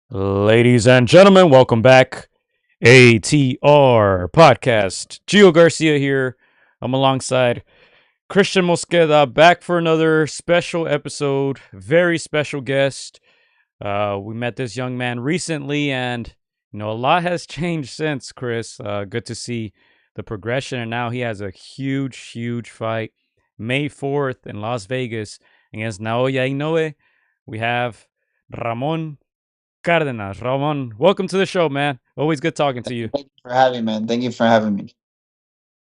Ladies and gentlemen, welcome back. ATR podcast. Gio Garcia here. I'm alongside Christian Mosqueda back for another special episode. Very special guest. We met this young man recently, and a lot has changed since. Chris, good to see the progression, and now he has a huge fight May 4th in Las Vegas against Naoya Inoue. We have Ramon Cardenas. Ramon, welcome to the show, man. Always good talking to you. Thank you for having me, man. Thank you for having me.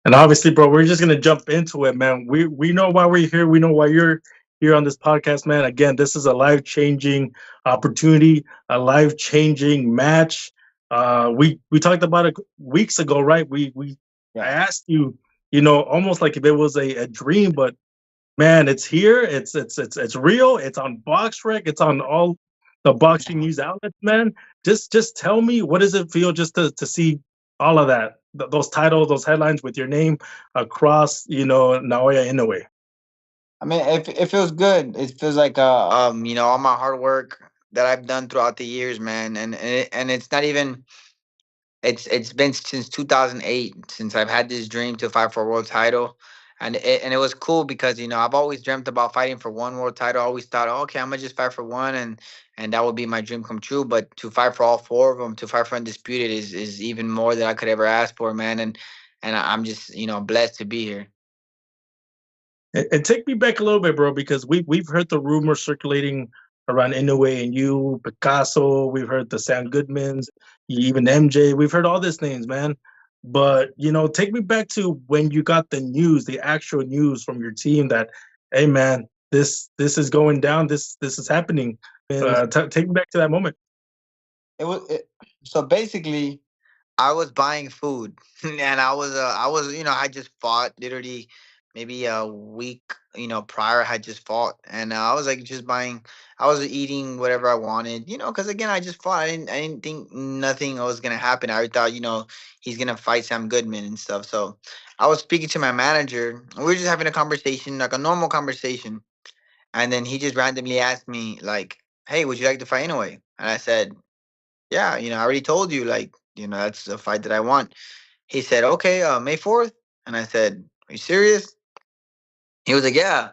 And obviously, bro, we're just gonna jump into it, man. We know why we're here. We know why you're here on this podcast, man. Again, this is a life changing opportunity, a life changing match. We talked about it weeks ago, right? We I Yeah. asked you, almost like if it was a dream, but man, it's here. It's real. It's on BoxRec. It's on all the boxing news outlets, man. Just tell me, what does it feel just to see all of that, those titles, those headlines with your name across, Naoya Inoue. I mean, it feels good. It feels like all my hard work that I've done throughout the years, man, and it's not even. It's been since 2008 since I've had this dream to fight for a world title, and it was cool because I've always dreamt about fighting for one world title. I always thought, oh, okay, I'm gonna just fight for one, and that would be my dream come true. But to fight for all four of them, to fight for undisputed, is even more than I could ever ask for, man. And I'm just blessed to be here. And take me back a little bit, bro, because we've heard the rumors circulating around Inoue and you, Picasso. We've heard the Sam Goodmans, even MJ. We've heard all these names, man. But take me back to when you got the news, the actual news from your team that, hey, man, this is going down. This is happening. Take me back to that moment. So basically, I was buying food, and I just fought literally maybe a week, prior. I had just fought, and I was like just buying. I was eating whatever I wanted, because again, I just fought. I didn't think nothing was gonna happen. I thought, he's gonna fight Sam Goodman and stuff. So I was speaking to my manager. We were just having a conversation, like a normal conversation, and then he just randomly asked me, like, "Hey, would you like to fight anyway?" And I said, "Yeah, I already told you, like, that's a fight that I want." He said, "Okay, May 4th." And I said, "Are you serious?" He was like, "Yeah."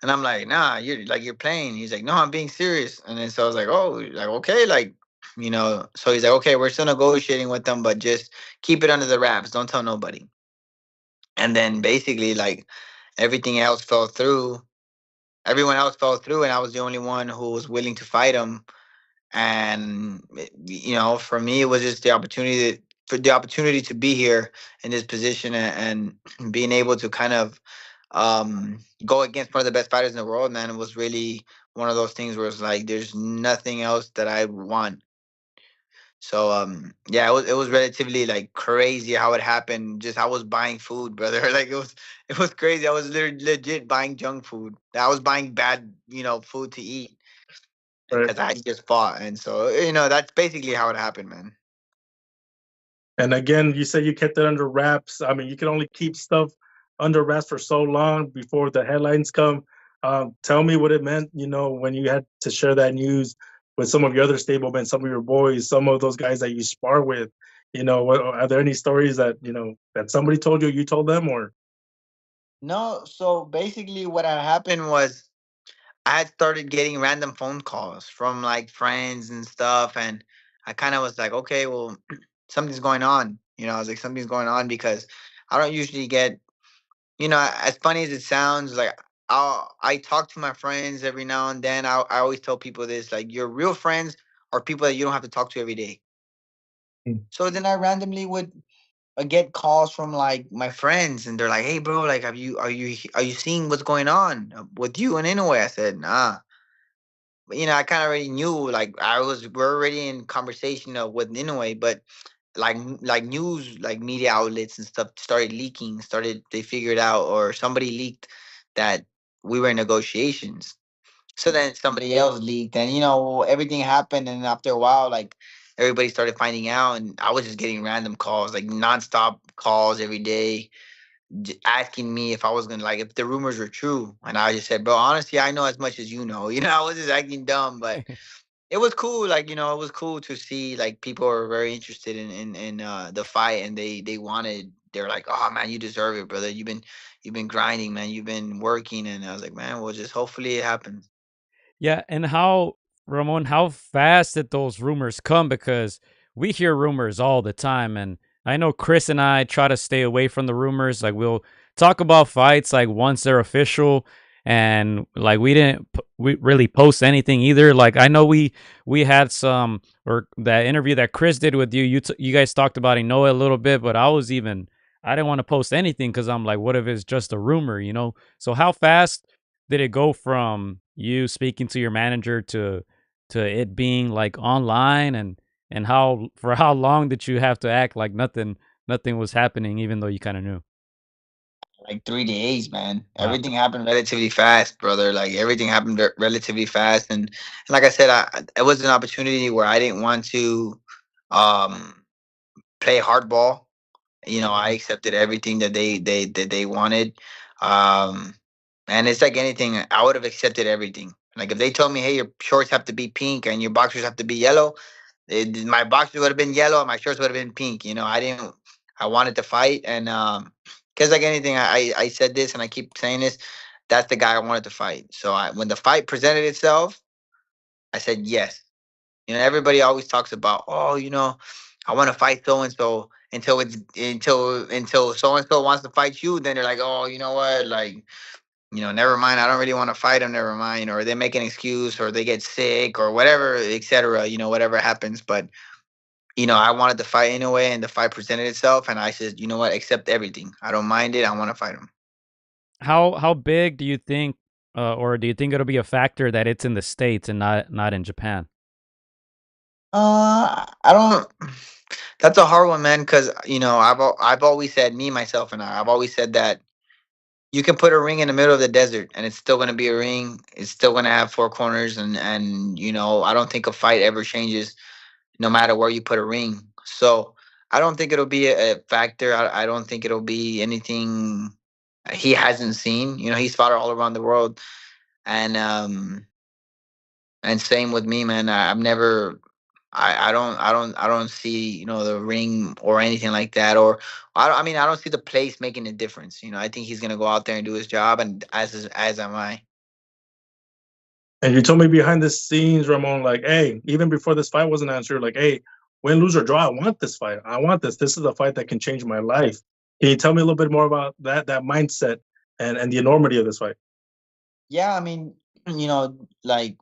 And I'm like, "Nah, you're playing." He's like, "No, I'm being serious." And then so I was like, "Oh, like, okay, like, so he's like, "Okay, we're still negotiating with them, but just keep it under the wraps. Don't tell nobody." And then basically, like, everything else fell through. Everyone else fell through, and I was the only one who was willing to fight him. And for me, it was just the opportunity to be here in this position, and being able to kind of go against one of the best fighters in the world, man. It was really one of those things where it's like there's nothing else that I want. So yeah, it was relatively like crazy how it happened. Just I was buying food, brother. Like it was crazy. I was literally legit buying junk food. I was buying bad, food to eat Right. because I just fought. And so, that's basically how it happened, man. And again, you said you kept it under wraps. I mean, you can only keep stuff under wraps for so long before the headlines come. Tell me what it meant, when you had to share that news with some of your other stablemen, some of your boys, some of those guys that you spar with. Are there any stories that that somebody told you, you told them, or No, so basically what had happened was I had started getting random phone calls from like friends and stuff, and I kind of was like, okay, well, something's going on. I was like, something's going on because I don't usually get, as funny as it sounds, like I talk to my friends every now and then. I always tell people this, like, your real friends are people that you don't have to talk to every day. mm, So then I randomly would get calls from like my friends, and they're like, "Hey, bro, like, are you seeing what's going on with you and Inoue?" I said, "Nah." But I kind of already knew. Like, we're already in conversation with Inoue, but like news, like media outlets and stuff started leaking. Started They figured out, or somebody leaked that we were in negotiations. So then somebody else leaked, and everything happened. And after a while, like, everybody started finding out, and I was just getting random calls, like nonstop calls every day, asking me if I was gonna, like, if the rumors were true. And I just said, "Bro, honestly, I know as much as you know." I was just acting dumb, but it was cool. Like, it was cool to see like people are very interested in the fight, and they wanted. They're like, oh man, you deserve it, brother. You've been grinding, man. You've been working, and I was like, man, well, just hopefully it happens. Yeah, and how Ramon, how fast did those rumors come? Because we hear rumors all the time, and I know Chris and I try to stay away from the rumors. Like we'll talk about fights like once they're official, and like we really post anything either. Like I know we had some or that interview that Chris did with you. You guys talked about Inoue a little bit, but I didn't want to post anything because I'm like, what if it's just a rumor, you know? So how fast did it go from you speaking to your manager to it being like online, and how for how long did you have to act like nothing was happening even though you kind of knew? Like 3 days, man. Wow. Everything happened relatively fast, brother. Like everything happened relatively fast, and like I said, it was an opportunity where I didn't want to um play hardball. I Mhm. accepted everything that they wanted. Um, and it's like anything, I would have accepted everything. Like if they told me, "Hey, your shorts have to be pink and your boxers have to be yellow," my boxers would have been yellow and my shorts would have been pink. I didn't. I wanted to fight, and because like anything, I said this and I keep saying this. That's the guy I wanted to fight. So when the fight presented itself, I said yes. Everybody always talks about, oh, I want to fight so and so until so and so wants to fight you. Then they're like, oh, you know what? Like, never mind. I don't really want to fight them. Never mind. Or they make an excuse, or they get sick, or whatever, etc. Whatever happens. But I wanted to fight anyway, and the fight presented itself, and I said, you know what? Accept everything. I don't mind it. I want to fight him. How big do you think, or do you think it'll be a factor that it's in the States and not in Japan? I don't. That's a hard one, man. Because I've always said, me myself and I've always said that you can put a ring in the middle of the desert and it's still going to be a ring. It's still going to have four corners, and I don't think a fight ever changes no matter where you put a ring. So I don't think it'll be a factor. I don't think it'll be anything he hasn't seen. He's fought all around the world, and same with me, man. I've never. I don't see the ring or anything like that, or I mean I don't see the place making a difference. I think he's gonna go out there and do his job, and as am I. And you told me behind the scenes, Ramon, like, hey, even before this fight was an answer, like, hey, win, lose or draw, I want this fight. I want this. This is a fight that can change my life. Can you tell me a little bit more about that mindset and the enormity of this fight? Yeah, I mean, like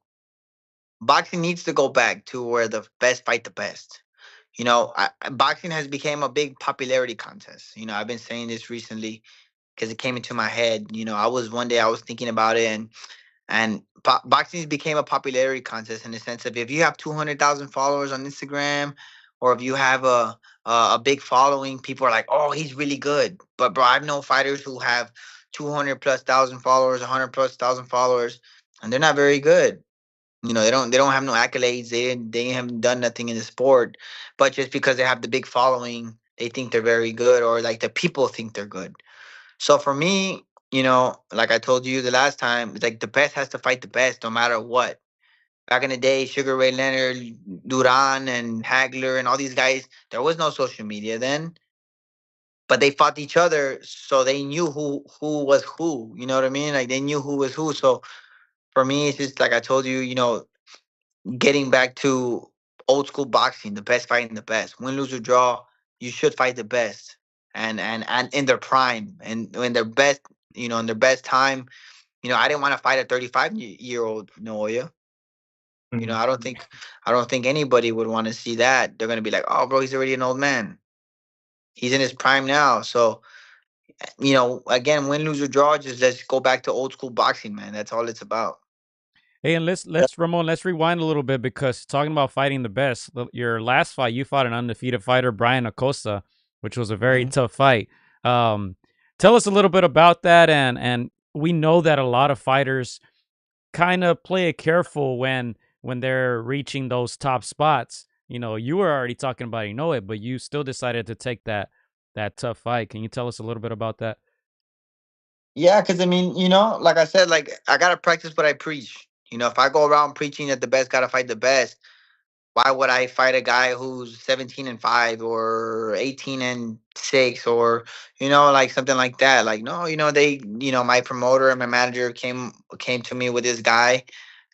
boxing needs to go back to where the best fight the best. Boxing has become a big popularity contest. I've been saying this recently because it came into my head. I was thinking about it, and boxing became a popularity contest in the sense of if you have 200,000 followers on Instagram, or if you have a big following, people are like, oh, he's really good. But bro, I've known fighters who have 200 plus thousand followers, 100 plus thousand followers, and they're not very good. They don't have no accolades. They haven't done nothing in the sport, but just because they have the big following, they think they're very good, or like the people think they're good. So for me, like I told you the last time, it's like the best has to fight the best no matter what. Back in the day, Sugar Ray Leonard, Duran, and Hagler, and all these guys, there was no social media then, but they fought each other, so they knew who was who. You know what I mean? Like they knew who was who. So for me, it's just like I told you, getting back to old school boxing, the best fighting the best. Win, lose, or draw, you should fight the best, and in their prime, and in their best, in their best time. I didn't want to fight a 35-year old Naoya. Mhm. I don't think anybody would want to see that. They're gonna be like, oh, bro, he's already an old man. He's in his prime now. So, again, win, lose, or draw, just let's go back to old school boxing, man. That's all it's about. Hey, and let's Ramon, let's rewind a little bit because talking about fighting the best, your last fight, you fought an undefeated fighter, Brian Acosta, which was a very Mhm. tough fight. Um, Tell us a little bit about that, and we know that a lot of fighters kind of play it careful when they're reaching those top spots. You were already talking about Inoue, but you still decided to take that tough fight. Can you tell us a little bit about that? Yeah, because I mean, like I said, like I gotta practice what I preach. If I go around preaching that the best gotta fight the best, why would I fight a guy who's 17-5 or 18-6 or like something like that? Like no, my promoter and my manager came to me with this guy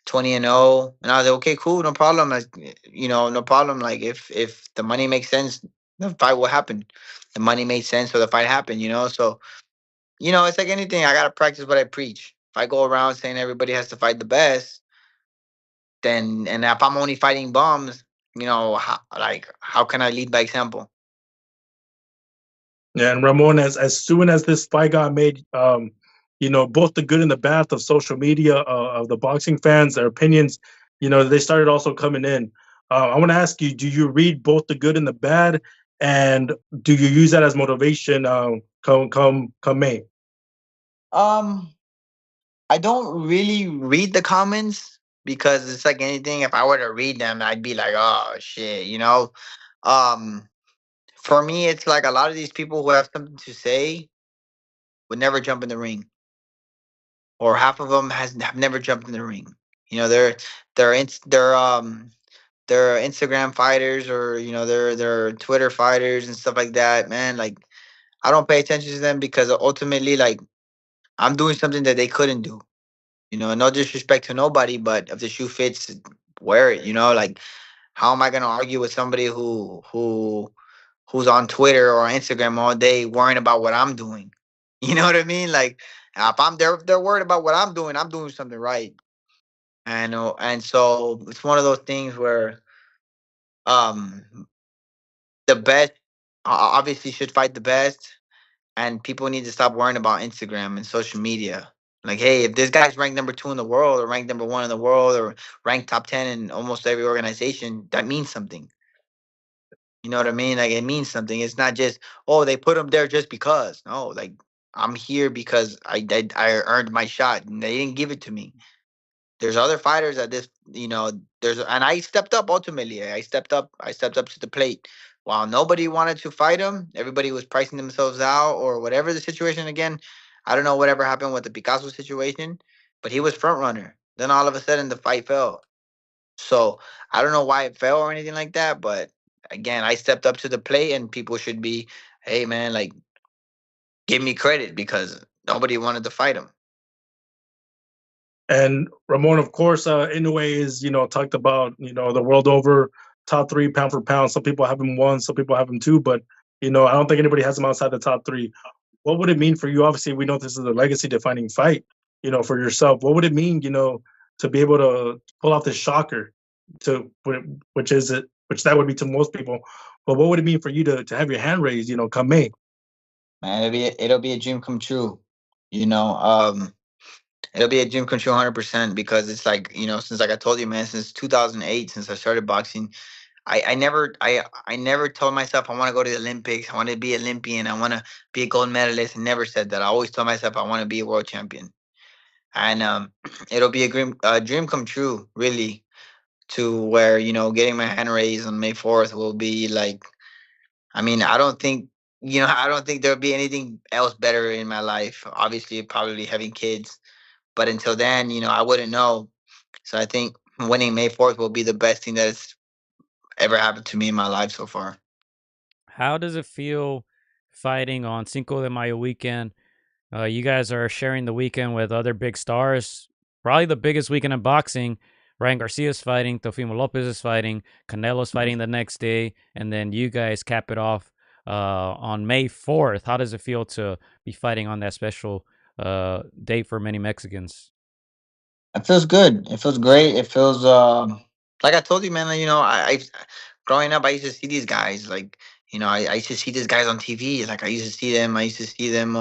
20-0, and I was like, okay, cool, no problem. Like, no problem. Like if the money makes sense, the fight will happen. The money made sense, so the fight happened. So it's like anything. I gotta practice what I preach. If I go around saying everybody has to fight the best, then and if I'm only fighting bums, how can I lead by example? Yeah, and Ramon, as soon as this fight got made, both the good and the bad of social media, of the boxing fans, their opinions, they started also coming in. I want to ask you: do you read both the good and the bad, and do you use that as motivation? Come May. Um, I don't really read the comments because it's like anything. If I were to read them, I'd be like, oh shit. Um, for me, it's like a lot of these people who have something to say would never jump in the ring, or half of them have never jumped in the ring. They're Instagram fighters, or they're Twitter fighters and stuff like that. Man, like I don't pay attention to them because ultimately, like I'm doing something that they couldn't do. No disrespect to nobody, but if the shoe fits, wear it. Like how am I gonna argue with somebody who's on Twitter or Instagram all day worrying about what I'm doing? You know what I mean? Like if they're worried about what I'm doing something right. And so it's one of those things where um the best obviously should fight the best, and people need to stop worrying about Instagram and social media. Like, hey, if this guy's ranked number 2 in the world, or ranked number 1 in the world, or ranked top 10 in almost every organization, that means something. You know what I mean? Like, it means something. It's not just, oh, they put him there just because. No, like, I'm here because I earned my shot, and they didn't give it to me. There's other fighters at this, and I stepped up ultimately. I stepped up to the plate. While nobody wanted to fight him, everybody was pricing themselves out or whatever the situation again. I don't know whatever happened with the Picasso situation, but he was front runner. Then all of a sudden the fight fell. So I don't know why it fell or anything like that, but again, I stepped up to the plate, and people should be, hey man, like give me credit because nobody wanted to fight him. And Ramon, of course, Inoue is talked about the world over, top three pound for pound. Some people have him one, some people have him two, but I don't think anybody has him outside the top three. What would it mean for you? Obviously, we know this is a legacy defining fight, for yourself. What would it mean, to be able to pull off this shocker, to which that would be to most people. But what would it mean for you to have your hand raised, come May? Man, it'll be a dream come true. You know, um, It'll be a dream come true 100% because it's like, since like I told you, man, since 2008, since I started boxing, I never told myself I want to go to the Olympics. I want to be Olympian. I want to be a gold medalist. I never said that. I always told myself I want to be a world champion. And it'll be a dream come true, really, to where, getting my hand raised on May 4th will be like, I mean, I don't think there'll be anything else better in my life. Obviously, probably having kids, but until then, I wouldn't know. So I think winning May 4th will be the best thing that's ever happened to me in my life so far. How does it feel fighting on Cinco de Mayo weekend? You guys are sharing the weekend with other big stars. Probably the biggest weekend in boxing. Ryan Garcia's fighting, Teofimo Lopez is fighting, Canelo's fighting the next day, and then you guys cap it off on May 4th. How does it feel to be fighting on that special date for many Mexicans? It feels good. It feels great. It feels like I told you, man. Like, I growing up, I used to see these guys. Like, I used to see these guys on TV. Like, I used to see them. I used to see them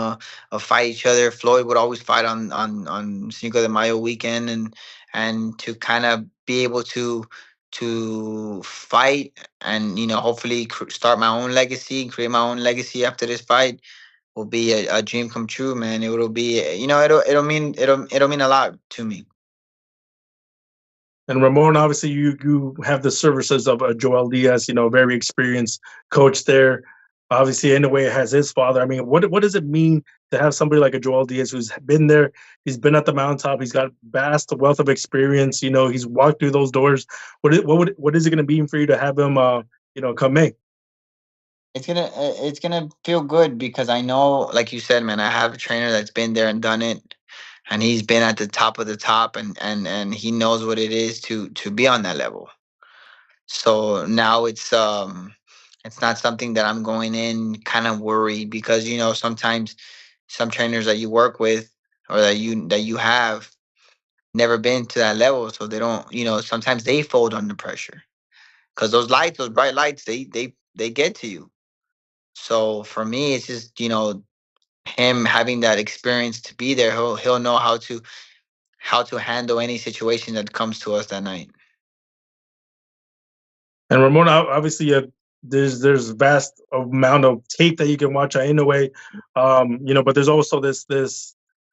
fight each other. Floyd would always fight on Cinco de Mayo weekend, and to kind of be able to fight, and hopefully start my own legacy, create my own legacy after this fight will be a dream come true, man. It will be, it'll mean a lot to me. And Ramon, obviously, you have the services of Joel Diaz, very experienced coach there. Obviously, Inoue has his father. I mean, what does it mean to have somebody like a Joel Diaz who's been there? He's been at the mountaintop. He's got vast wealth of experience. You know, he's walked through those doors. What is it going to mean for you to have him? Come May. It's gonna feel good because I know, like you said, man, I have a trainer that's been there and done it, and he's been at the top of the top, and he knows what it is to be on that level. So now it's not something that I'm going in kind of worried, because sometimes some trainers that you work with or that you have never been to that level, so they don't, sometimes they fold under pressure, because those bright lights, they get to you. So for me, it's just, him having that experience to be there. He'll know how to handle any situation that comes to us that night. And Ramon, obviously, there's vast amount of tape that you can watch on Inoue, but there's also this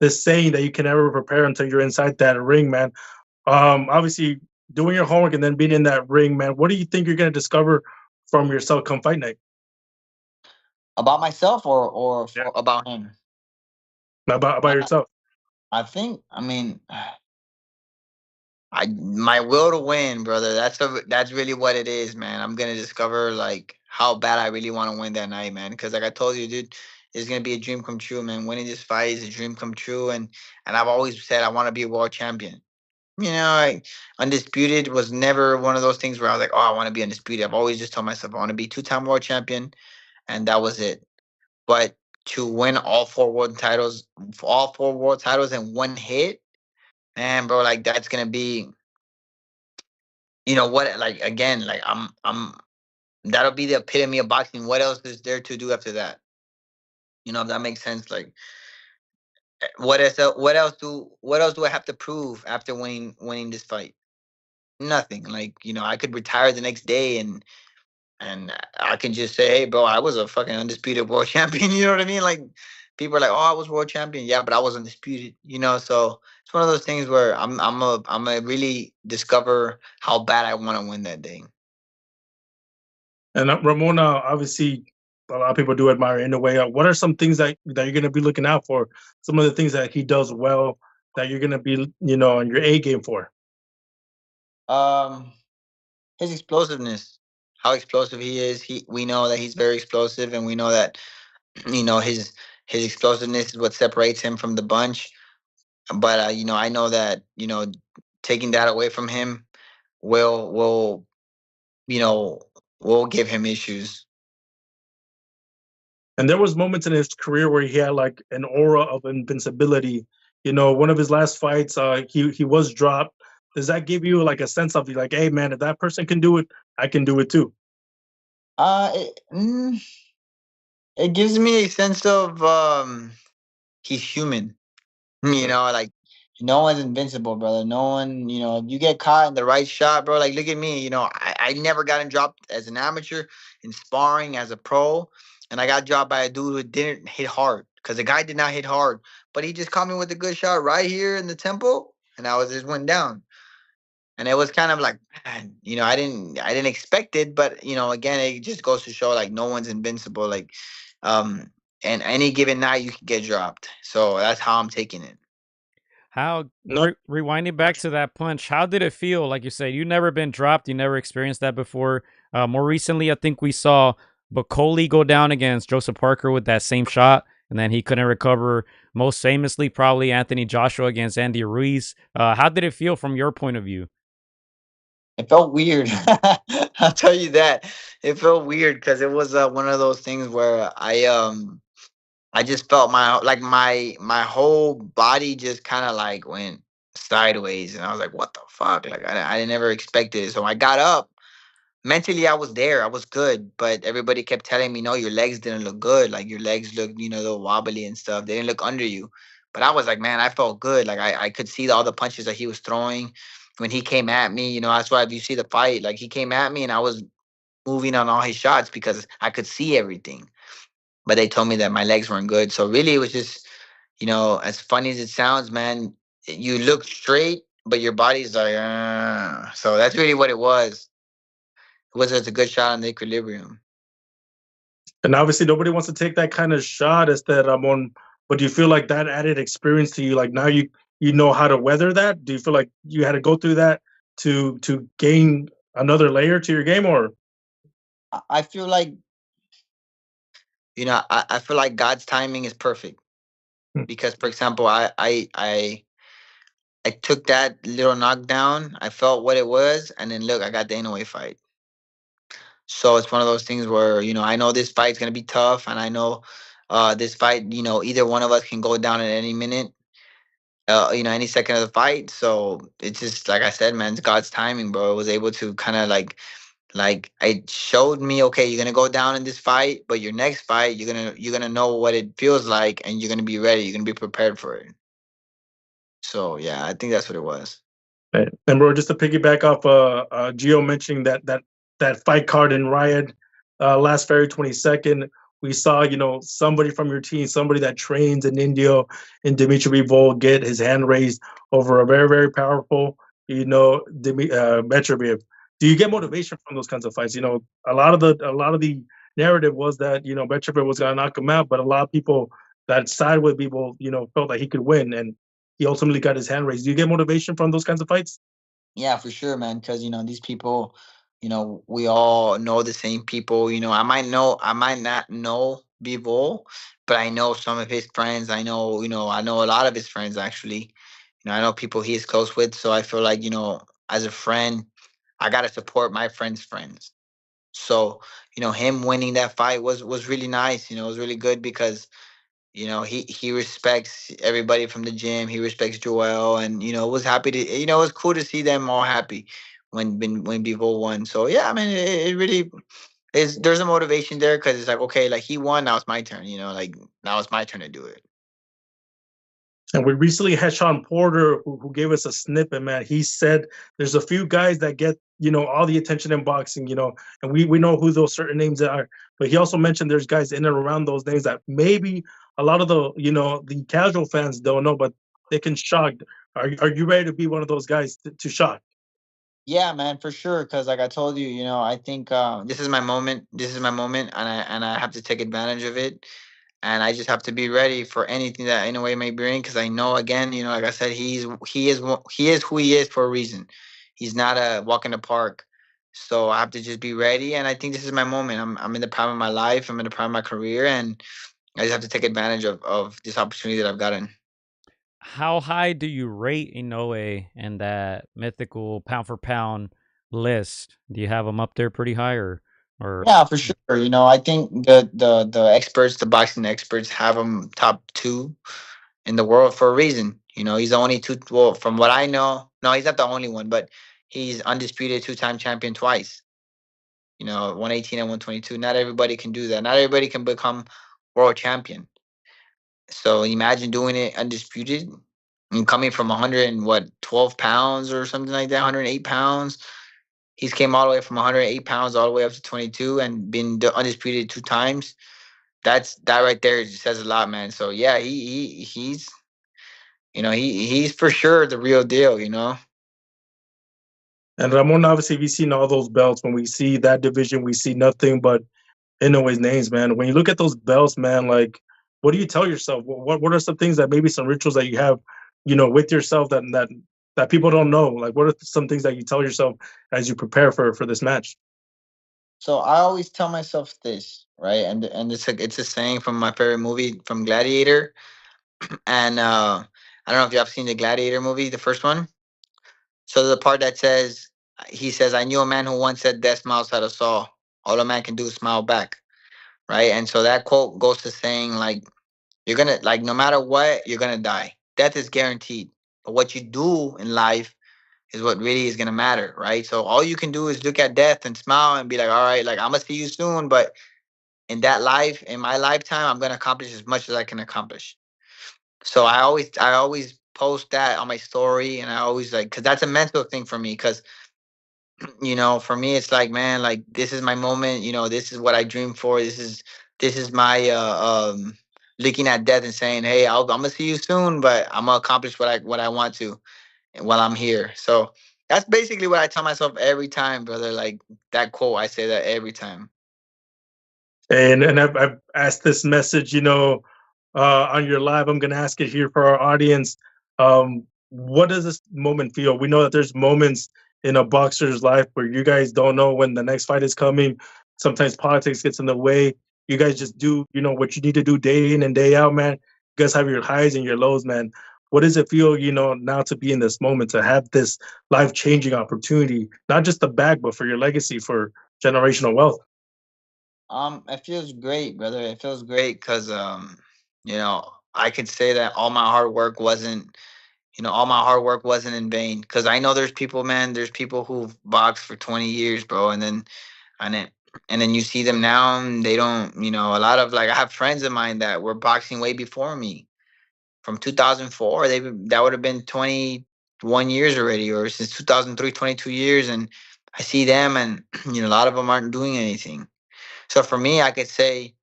saying that you can never prepare until you're inside that ring, man. Obviously, doing your homework and then being in that ring, man. What do you think you're gonna discover from yourself come fight night? About myself, or Yeah, about him? about Man, yourself. I think, I mean, my will to win, brother. That's really what it is, man. I'm gonna discover like how bad I really want to win that night, man. Because like I told you, dude, it's gonna be a dream come true, man. Winning this fight is a dream come true, and I've always said I want to be a world champion. Undisputed was never one of those things where I was like, oh, I want to be undisputed. I've always just told myself I want to be two-time world champion, and that was it. But to win all four world titles in one hit, man, bro, like that's gonna be, what, like, again, like I'm that'll be the epitome of boxing. What else is there to do after that? If that makes sense. Like, what else do I have to prove after winning this fight? Nothing. Like, I could retire the next day, and I can just say, hey, bro, I was a fucking undisputed world champion. You know what I mean? Like, people are like, oh, I was world champion. Yeah, but I was undisputed. So it's one of those things where I'm a really discover how bad I want to win that day. And Ramona, obviously, a lot of people do admire Inoue. What are some things that you're gonna be looking out for? Some of the things that he does well that you're gonna be, on your A game for. Um, his explosiveness, how explosive he is. We know that he's very explosive, and we know that his explosiveness is what separates him from the bunch. But I know that taking that away from him will you know will give him issues. And there was moments in his career where he had like an aura of invincibility. One of his last fights, he was dropped. Does that give you like a sense of like, hey man, if that person can do it, I can do it too? It gives me a sense of he's human. Like, no one's invincible, brother. No one, if you get caught in the right shot, bro, like, look at me. I never gotten dropped as an amateur, in sparring as a pro, and I got dropped by a dude who didn't hit hard, because the guy did not hit hard, but he just caught me with a good shot right here in the temple, and I was just went down. And it was kind of like, man, I didn't expect it, but again, it just goes to show, like, no one's invincible. Like, um, and any given night you can get dropped. So that's how I'm taking it. How No, rewinding back to that punch? How did it feel? Like you said, you never been dropped. You never experienced that before. More recently, I think we saw Bacoli go down against Joseph Parker with that same shot, and then he couldn't recover. Most famously, probably Anthony Joshua against Andy Ruiz. How did it feel from your point of view? It felt weird. I'll tell you that. It felt weird because it was one of those things where I just felt my whole body just kind of like went sideways, and I was like, what the fuck? Like, I never expected it. So I got up. Mentally, I was there. I was good, but everybody kept telling me, no, your legs didn't look good. Like, your legs looked, a little wobbly and stuff. They didn't look under you. But I was like, man, I felt good. Like, I could see all the punches that he was throwing when he came at me. That's why if you see the fight, like, he came at me and I was moving on all his shots because I could see everything. But they told me that my legs weren't good. So really, it was just, as funny as it sounds, man, you look straight, but your body's like, so that's really what it was. It was just a good shot on the equilibrium. And obviously, nobody wants to take that kind of shot as that Ramon. But do you feel like that added experience to you? Like now you know how to weather that. Do you feel like you had to go through that to gain another layer to your game, or I feel like, I feel like God's timing is perfect hmm, because, for example, I took that little knockdown. I felt what it was, and then look, I got the Inoue fight. So it's one of those things where I know this fight's gonna be tough, and I know this fight, either one of us can go down at any minute, any second of the fight. So it's just like I said, man, it's God's timing, bro. I was able to kind of like it showed me, okay, you're gonna go down in this fight, but your next fight, you're gonna know what it feels like, and you're gonna be ready. You're gonna be prepared for it. So yeah, I think that's what it was. and bro, just to piggyback off Gio mentioning that fight card in Riot last February 22nd, we saw somebody from your team, somebody that trains in India, in Dimitri Bivol, get his hand raised over a very very powerful Metroviv. Do you get motivation from those kinds of fights? A lot of the narrative was that Metroviv was going to knock him out, but a lot of people that side with people felt that he could win, and he ultimately got his hand raised. Do you get motivation from those kinds of fights? Yeah, for sure, man. Because these people, we all know the same people. I might not know Bivol, but I know some of his friends. I know a lot of his friends actually. I know people he is close with. So I feel like as a friend, I gotta support my friends' friends. So him winning that fight was really nice. It was really good because he respects everybody from the gym. He respects Joel, and was happy to. It was cool to see them all happy when Bevo won. So yeah, I mean, it really is. There's a motivation there because it's like, okay, like he won, now it's my turn. Like now it's my turn to do it. And we recently had Sean Porter, who gave us a snippet, man. He said there's a few guys that get, all the attention in boxing, and we know who those certain names are. But he also mentioned there's guys in and around those names that maybe a lot of the casual fans don't know, but they can shock. Are you ready to be one of those guys to shock? Yeah, man, for sure. Because like I told you, I think this is my moment. This is my moment, and I have to take advantage of it. And I just have to be ready for anything that in a way may bring. Because I know, again, like I said, he is who he is for a reason. He's not a walk in the park. So I have to just be ready. And I think this is my moment. I'm in the prime of my life. I'm in the prime of my career, and I just have to take advantage of this opportunity that I've gotten. How high do you rate Inoue in that mythical pound for pound list? Do you have him up there pretty high, or Yeah, for sure. I think the experts, the boxing experts, have him top two in the world for a reason. He's the only two. Well, from what I know, no, he's not the only one, but he's undisputed two-time champion twice. 118 and 122. Not everybody can do that. Not everybody can become world champion. So imagine doing it undisputed and coming from 100 and what 12 pounds or something like that, 108 pounds. He's came all the way from 108 pounds all the way up to 22 and been undisputed two times. That right there says a lot, man. So yeah, he's for sure the real deal. And Ramon, obviously, we've seen all those belts. When we see that division, we see nothing but Inoue's names, man. When you look at those belts, man, like, what do you tell yourself? What are some things that maybe some rituals that you have, with yourself that people don't know? Like, what are some things that you tell yourself as you prepare for this match? So I always tell myself this, right? And it's a saying from my favorite movie from Gladiator. And I don't know if you have seen the Gladiator movie, the first one. So the part that says he says, "I knew a man who once said death smiles at us all. All a man can do is smile back." Right? And so that quote goes to saying like you're gonna like no matter what, you're gonna die. Death is guaranteed. But what you do in life is what really is gonna matter, right? So all you can do is look at death and smile and be like, all right, like I'm gonna see you soon, but in that life, in my lifetime, I'm gonna accomplish as much as I can accomplish. So I always post that on my story, and I always like because that's a mental thing for me. Because for me, it's like, man, like this is my moment. This is what I dream for. This is my looking at death and saying, hey, I'm gonna see you soon, but I'm gonna accomplish what I want to while I'm here. So that's basically what I tell myself every time, brother. Like that quote, I say that every time. And I've asked this message, on your live. I'm going to ask it here for our audience. What does this moment feel? We know that there's moments in a boxer's life where you guys don't know when the next fight is coming. Sometimes politics gets in the way. You guys just do, what you need to do day in and day out, man. You guys have your highs and your lows, man. What does it feel, now to be in this moment, to have this life changing opportunity, not just the bag, but for your legacy, for generational wealth? It feels great, brother. It feels great because I could say that all my hard work wasn't, all my hard work wasn't in vain. Because I know there's people, man. There's people who've boxed for 20 years, bro, and then and then you see them now, and they don't. A lot of, like, I have friends of mine that were boxing way before me, from 2004. That would have been 21 years already, or since 2003, 22 years, and I see them, and a lot of them aren't doing anything. So for me, I could say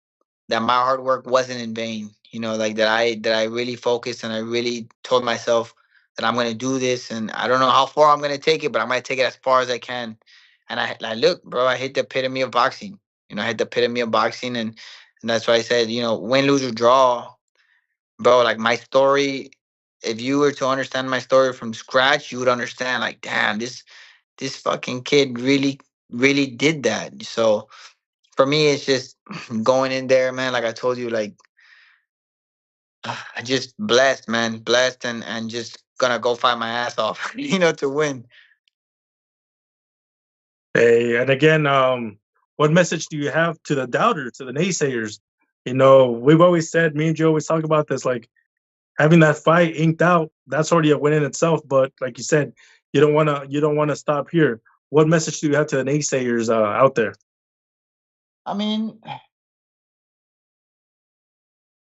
that my hard work wasn't in vain. Like that I really focused, and I really told myself that I'm gonna do this, and I don't know how far I'm gonna take it, but I'm gonna take it as far as I can. And I look, bro, I hit the epitome of boxing. I hit the epitome of boxing, and that's why I said, win, lose or draw, bro. Like, my story, if you were to understand my story from scratch, you would understand, like, damn, this fucking kid really did that. So for me, it's just going in there, man. Like I told you, like, I just blessed, man, blessed, and just gonna go fight my ass off, to win. Hey, and again, what message do you have to the doubters, to the naysayers? We've always said, me and Joe always talk about this, like having that fight inked out, that's already a win in itself. But like you said, you don't wanna stop here. What message do you have to the naysayers out there? I mean,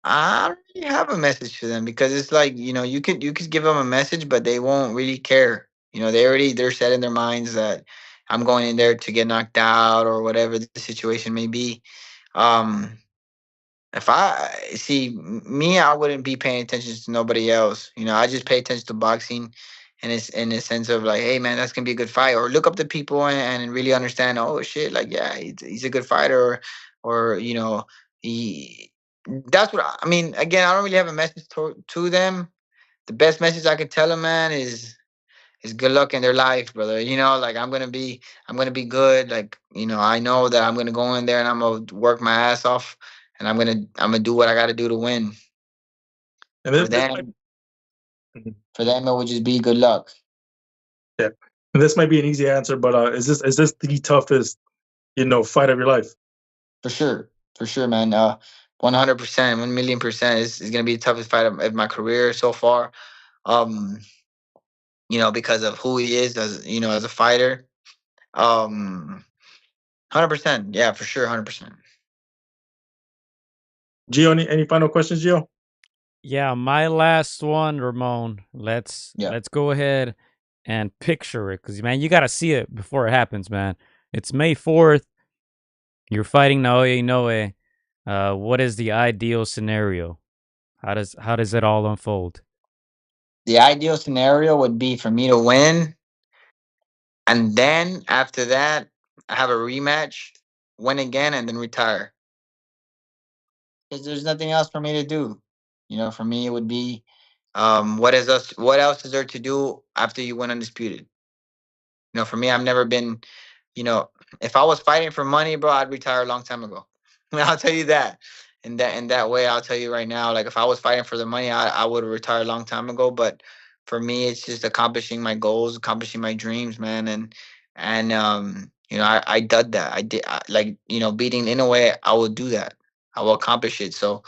I don't really have a message for them, because it's like, you could give them a message, but they won't really care. They're set in their minds that I'm going in there to get knocked out, or whatever the situation may be. Um, If I see me, I wouldn't be paying attention to nobody else. I just pay attention to boxing, and it's in the sense of, like, hey, man, that's gonna be a good fight, or look up the people, and really understand. Oh shit, like, yeah, he's a good fighter, or he. That's what I mean. Again, I don't really have a message to them. The best message I can tell them, man, is good luck in their life, brother. Like, I'm gonna be good. Like, I know that I'm gonna go in there, and I'm gonna work my ass off, and I'm gonna do what I gotta do to win. And For this might them, for them, it would just be good luck. yeah, and this might be an easy answer, but is this the toughest fight of your life? For sure, man. 100%, 1,000,000% is gonna be the toughest fight of my career so far. Um, because of who he is, as a fighter. 100%, yeah, for sure, 100%. Gio, any final questions, Gio? Yeah, my last one, Ramon. Let's Yeah. let's go ahead and picture it, because, man, you gotta see it before it happens, man. It's May 4th. You're fighting Naoya Inoue. What is the ideal scenario? How does it all unfold? The ideal scenario would be for me to win, and then after that, I have a rematch, win again, and then retire. Because there's nothing else for me to do. For me, it would be, what else is there to do after you win undisputed? For me, I've never been, you know, if I was fighting for money, bro, I'd retire a long time ago. I'll tell you that. In that way, I'll tell you right now. Like, if I was fighting for the money, I would have retired a long time ago. But for me, it's just accomplishing my goals, accomplishing my dreams, man. And I did that. I did, like, beating Inoue. I will do that. I will accomplish it. So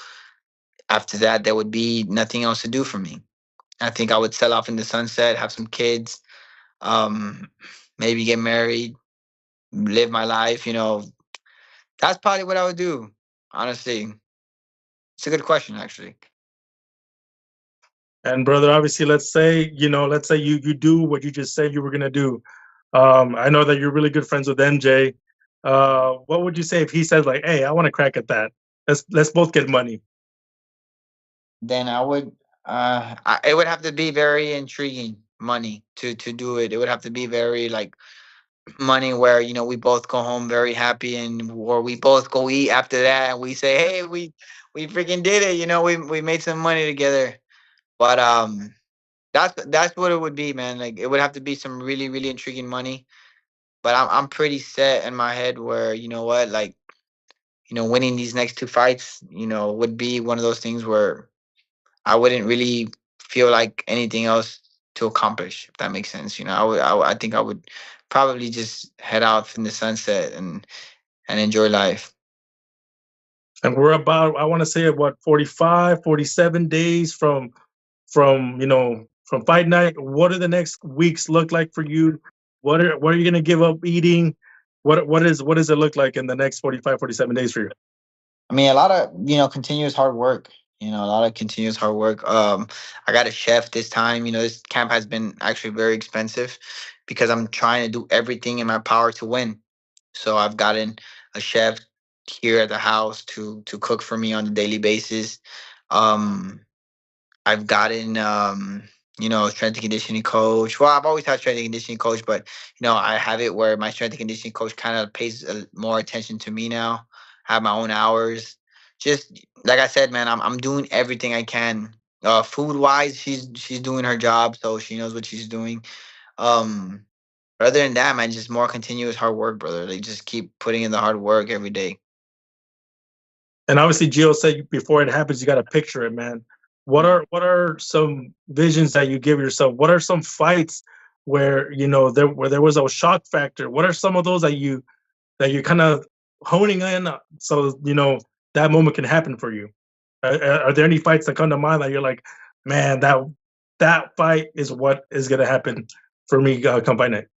after that, there would be nothing else to do for me. I think I would sell off in the sunset, have some kids, um, maybe get married, live my life. That's probably what I would do. Honestly, it's a good question, actually. And brother, obviously, let's say you do what you just said you were gonna do. I know that you're really good friends with MJ. What would you say if he says, like, "Hey, I want to crack at that. Let's both get money." Then I would. It would have to be very intriguing money to do it. It would have to be very, like, money where we both go home very happy, and or we both go eat after that, and we say, hey, we freaking did it. We made some money together. But that's what it would be, man. Like, it would have to be some really really intriguing money. But I'm pretty set in my head where, what, like, winning these next two fights, would be one of those things where I wouldn't really feel like anything else to accomplish, if that makes sense. I think I would probably just head out in the sunset and enjoy life. And we're about, I want to say, what, 45, 47 days from fight night. What do the next weeks look like for you? What are you going to give up eating? What does it look like in the next 45, 47 days for you? I mean, a lot of continuous hard work. A lot of continuous hard work. I got a chef this time. This camp has been actually very expensive because I'm trying to do everything in my power to win. So I've gotten a chef here at the house to cook for me on a daily basis. Um, I've gotten strength and conditioning coach. Well, I've always had strength and conditioning coach, but I have it where my strength and conditioning coach kind of pays more attention to me now. I have my own hours. Just like I said, man, I'm doing everything I can. Food wise, she's doing her job, so she knows what she's doing. Um, but other than that, man, just more continuous hard work, brother. Like, just keep putting in the hard work every day. And obviously, Gio said before it happens, you got to picture it, man. What are some visions that you give yourself? What are some fights where there was a shock factor? What are some of those that you're kind of honing in so that moment can happen for you? Are there any fights that come to mind that you're like, man, that fight is what is gonna happen for me come fight night?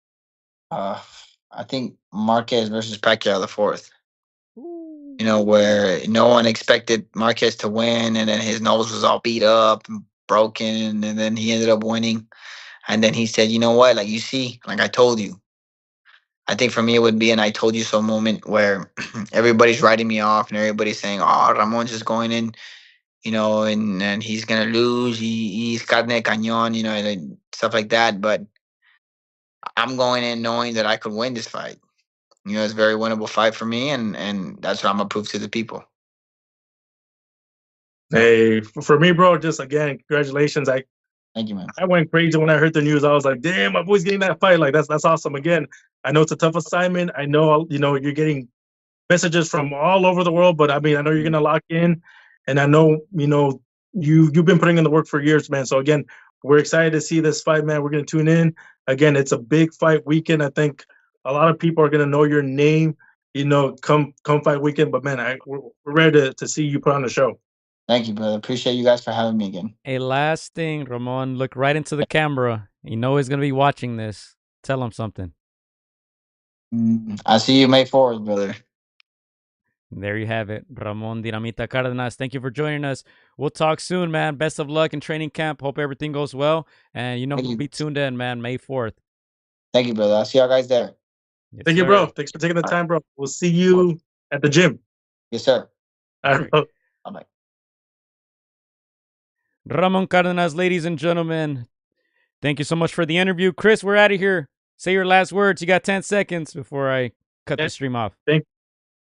Uh, I think Marquez versus Pacquiao the fourth. Ooh. Where no one expected Marquez to win, and then his nose was all beat up and broken, and then he ended up winning. And then he said, "You know what? Like, you see, like I told you." I think for me it would be an "I told you so" moment where everybody's writing me off and everybody's saying, "Oh, Ramon's just going in, and he's gonna lose. He's carne de cañón, and stuff like that." But I'm going in knowing that I could win this fight. It's a very winnable fight for me, and that's what I'm gonna prove to the people. Hey, for me, bro, just again, congratulations. Thank you, man. I went crazy when I heard the news. I was like, damn, my boy's getting that fight. Like, that's awesome. Again, I know it's a tough assignment. I know, you're getting messages from all over the world, but I mean, I know you're gonna lock in, and I know, you've been putting in the work for years, man. So again, we're excited to see this fight, man. We're gonna tune in. Again, it's a big fight weekend. I think a lot of people are gonna know your name, come fight weekend. But man, we're ready to see you put on the show. Thank you, brother. Appreciate you guys for having me again. A last thing, Ramon, look right into the camera. You know he's going to be watching this. Tell him something. I see you May 4th, brother. There you have it. Ramon Dinamita Cardenas. Thank you for joining us. We'll talk soon, man. Best of luck in training camp. Hope everything goes well. And Thank you. be tuned in, man. May 4th. Thank you, brother. I'll see y'all guys there. Yes, Thank you, sir. bro. Thanks for taking the time, bro. We'll see you at the gym. Yes, sir. All right, bro. Bye-bye. Ramon Cardenas, ladies and gentlemen. Thank you so much for the interview. Chris, we're out of here. Say your last words. You got 10 seconds before I cut the stream off. Thank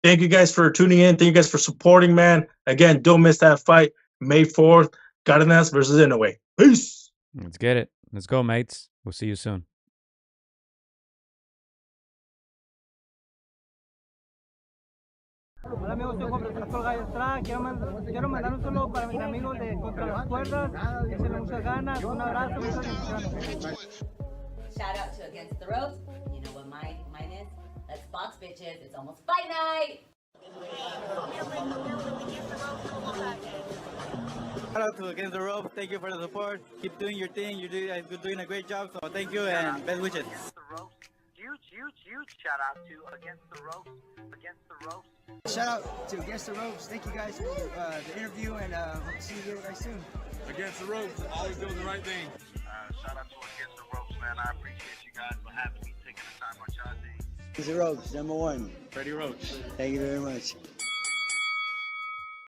you guys for tuning in. Thank you guys for supporting, man. Again, don't miss that fight, May 4th, Cardenas versus Inoue. Peace. Let's get it. Let's go, mates. We'll see you soon. Hola amigos, soy Juan Francisco Gallo Estrada. Quiero mandar un saludo para mis amigos de Contra las Cuerdas. Échenle muchas ganas. Un abrazo, muchas bendiciones. Shout out to Against the Ropes. You know what mine is? Let's box, bitches. It's almost fight night. Shout out to Against the Ropes. Thank you for the support. Keep doing your thing. You're doing a great job. So thank you and best wishes. Against the Ropes. Huge shout out to Against the Ropes. Against the Ropes. Shout out to Against the Ropes. Thank you guys for the interview, and hope to see you guys soon. Against the Ropes, always doing the right thing. Shout out to Against the Ropes, man. I appreciate you guys for having me, taking the time out y'all day. Against the Ropes, #1. Freddie Roach. Thank you very much.